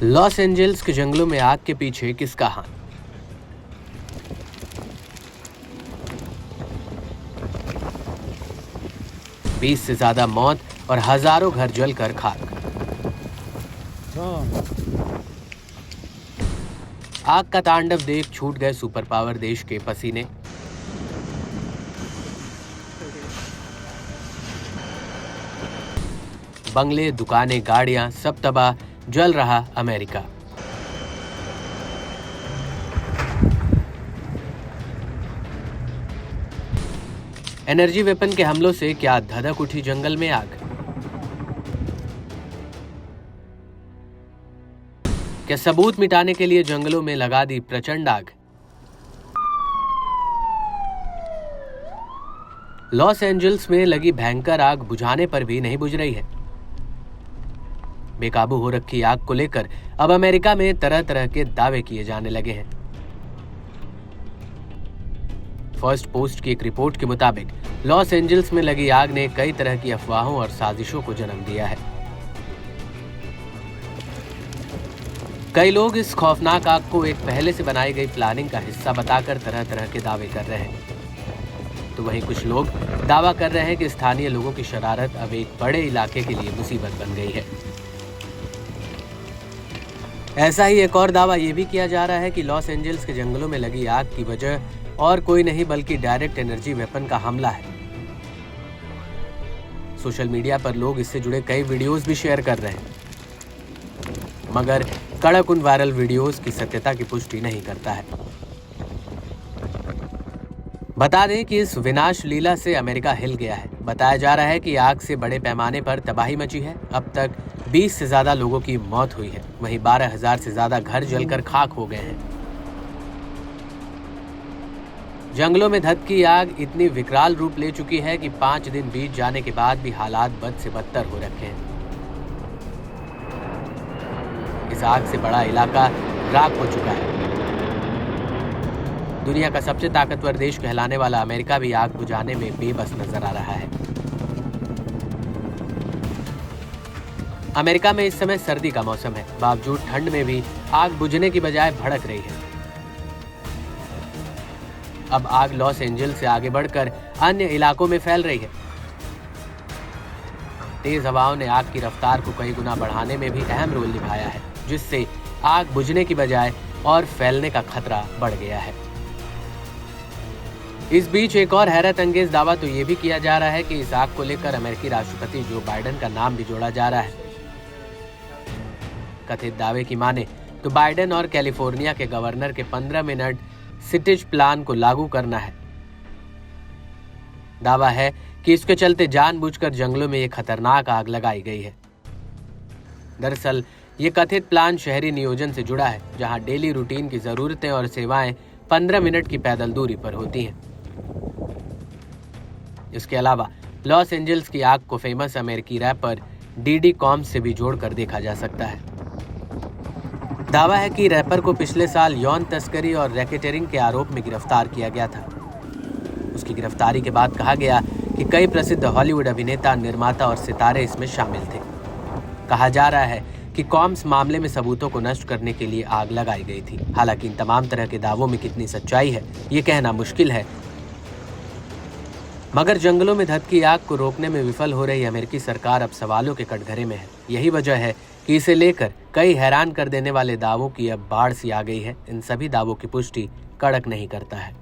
Los Angeles के जंगलों में आग के पीछे किसका हाथ? बीस से ज्यादा मौत और हजारों घर जलकर खाक। आग का तांडव देख छूट गए सुपर पावर देश के पसीने। बंगले, दुकानें, गाड़ियां सब तबाह, जल रहा अमेरिका। एनर्जी वेपन के हमलों से क्या धधक उठी जंगल में आग? क्या सबूत मिटाने के लिए जंगलों में लगा दी प्रचंड आग? लॉस एंजल्स में लगी भयंकर आग बुझाने पर भी नहीं बुझ रही है। बेकाबू हो रखी आग को लेकर अब अमेरिका में तरह तरह के दावे किए जाने लगे हैं। फर्स्ट पोस्ट की एक रिपोर्ट के मुताबिक लॉस एंजल्स में लगी आग ने कई तरह की अफवाहों और साजिशों को जन्म दिया है। कई लोग इस खौफनाक आग को एक पहले से बनाई गई प्लानिंग का हिस्सा बताकर तरह तरह के दावे कर रहे हैं, तो वहीं कुछ लोग दावा कर रहे हैं कि स्थानीय लोगों की शरारत अब एक बड़े इलाके के लिए मुसीबत बन गई है। ऐसा ही एक और दावा यह भी किया जा रहा है कि लॉस एंजल्स के जंगलों में लगी आग की वजह और कोई नहीं बल्कि डायरेक्ट एनर्जी वेपन का हमला है। सोशल मीडिया पर लोग इससे जुड़े कई वीडियोस भी शेयर कर रहे हैं, मगर कड़क उन वायरल वीडियोस की सत्यता की पुष्टि नहीं करता है। बता दें कि इस विनाश लीला से अमेरिका हिल गया है। बताया जा रहा है कि आग से बड़े पैमाने पर तबाही मची है। अब तक 20 से ज्यादा लोगों की मौत हुई है, वहीं 12,000 से ज्यादा घर जलकर खाक हो गए हैं। जंगलों में धधकी आग इतनी विकराल रूप ले चुकी है कि 5 दिन बीत जाने के बाद भी हालात बद से बदतर हो रखे हैं। इस आग से बड़ा इलाका राख हो चुका है। दुनिया का सबसे ताकतवर देश कहलाने वाला अमेरिका भी आग बुझाने में बेबस नजर आ रहा है। अमेरिका में इस समय सर्दी का मौसम है, बावजूद ठंड में भी आग बुझने की बजाय भड़क रही है। अब आग लॉस एंजल्स से आगे बढ़कर अन्य इलाकों में फैल रही है। तेज हवाओं ने आग की रफ्तार को कई गुना बढ़ाने में भी अहम रोल निभाया है, जिससे आग बुझने की बजाय और फैलने का खतरा बढ़ गया है। इस बीच एक और हैरत अंगेज दावा तो ये भी किया जा रहा है कि इस आग को लेकर अमेरिकी राष्ट्रपति जो बाइडेन का नाम भी जोड़ा जा रहा है। कथित दावे की माने तो बाइडेन और कैलिफोर्निया के गवर्नर के 15 मिनट सिटेज प्लान को लागू करना है। दावा है कि इसके चलते जानबूझकर जंगलों में ये खतरनाक आग लगाई गई है। दरअसल ये कथित प्लान शहरी नियोजन से जुड़ा है, जहां डेली रूटीन की जरूरतें और सेवाएं 15 मिनट की पैदल दूरी पर होती हैं। इसके अलावा लॉस एंजल्स की आग को फेमस अमेरिकी रैपर डीडी कॉम्स से भी जोड़कर देखा जा सकता है। दावा है कि रैपर को पिछले साल यौन तस्करी और रैकेटरिंग के आरोप में गिरफ्तार किया गया था। उसकी गिरफ्तारी के बाद कहा गया कि कई प्रसिद्ध हॉलीवुड अभिनेता, निर्माता और सितारे इसमें शामिल थे। कहा जा रहा है कि कॉम्स मामले में सबूतों को नष्ट करने के लिए आग लगाई गई थी। हालांकि इन तमाम तरह के दावों में कितनी सच्चाई है ये कहना मुश्किल है, मगर जंगलों में धधकी आग को रोकने में विफल हो रही अमेरिकी सरकार अब सवालों के कटघरे में है। यही वजह है कि इसे लेकर कई हैरान कर देने वाले दावों की अब बाढ़ सी आ गई है। इन सभी दावों की पुष्टि कड़क नहीं करता है।